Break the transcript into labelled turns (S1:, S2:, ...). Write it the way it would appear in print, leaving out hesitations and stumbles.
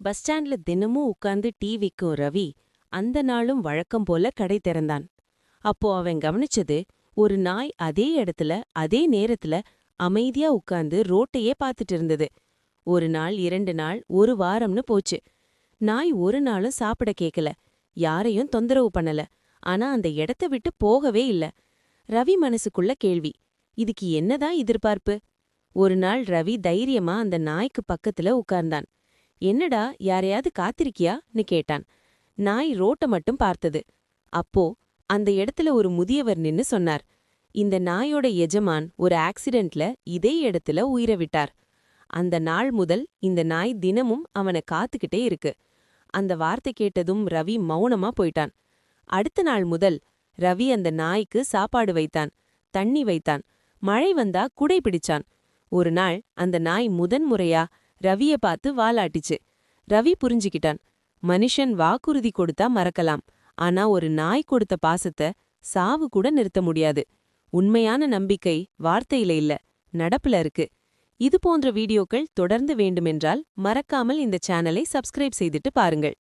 S1: Bus ஸ்டாண்ட்ல தினமும் உட்கார்ந்து டீ விக்கும் ரவி அந்த நாளும் வழக்கம் போல கடை திறந்தான். அப்போ அவன் கவனிச்சது, ஒரு நாய் அதே இடத்துல அதே நேரத்துல அமைதியா உட்கார்ந்து ரோட்டையே பார்த்துட்டு இருந்தது. ஒரு நாள், 2 நாள், ஒரு வாரம்னு போச்சு. நாய் ஒரு நாளும் சாப்பிட கேக்கல, யாரையும் தொந்தரவு பண்ணல. ஆனா அந்த இடத்த விட்டு போகவே இல்ல. ரவி மனசுக்குள்ள கேள்வி, இதுக்கு என்னதான் எதிர்பார்ப்பு? ஒரு நாள் ரவி தைரியமா அந்த நாய்க்கு பக்கத்துல உட்கார்ந்தான். என்னடா, யாரையாவது காத்திருக்கியான்னு கேட்டான். நாய் ரோட்ட மட்டும் பார்த்தது. அப்போ அந்த இடத்துல ஒரு முதியவர் நின்னு சொன்னார், இந்த நாயோட எஜமான் ஒரு ஆக்சிடென்ட்ல இதே இடத்துல உயிரை விட்டார். அந்த நாள் முதல் இந்த நாய் தினமும் அவனை காத்துக்கிட்டே இருக்கு. அந்த வார்த்தை கேட்டதும் ரவி மௌனமா போயிட்டான். அடுத்த நாள் முதல் ரவி அந்த நாய்க்கு சாப்பாடு வைத்தான், தண்ணி வைத்தான், மழை வந்தா குடை பிடிச்சான். ஒரு நாள் அந்த நாய் முதன்முறையா ரவிய பார்த்து வாலாட்டிச்சு. ரவி புரிஞ்சுக்கிட்டான், மனுஷன் வாக்குறுதி கொடுத்தா மறக்கலாம், ஆனா ஒரு நாய் கொடுத்த பாசத்தை சாவு கூட நிறுத்த முடியாது. உண்மையான நம்பிக்கை வார்த்தையில இல்ல, நடப்புல இருக்கு. இது போன்ற வீடியோக்கள் தொடர்ந்து வேண்டுமென்றால் மறக்காமல் இந்த சேனலை சப்ஸ்கிரைப் செய்துட்டு பாருங்கள்.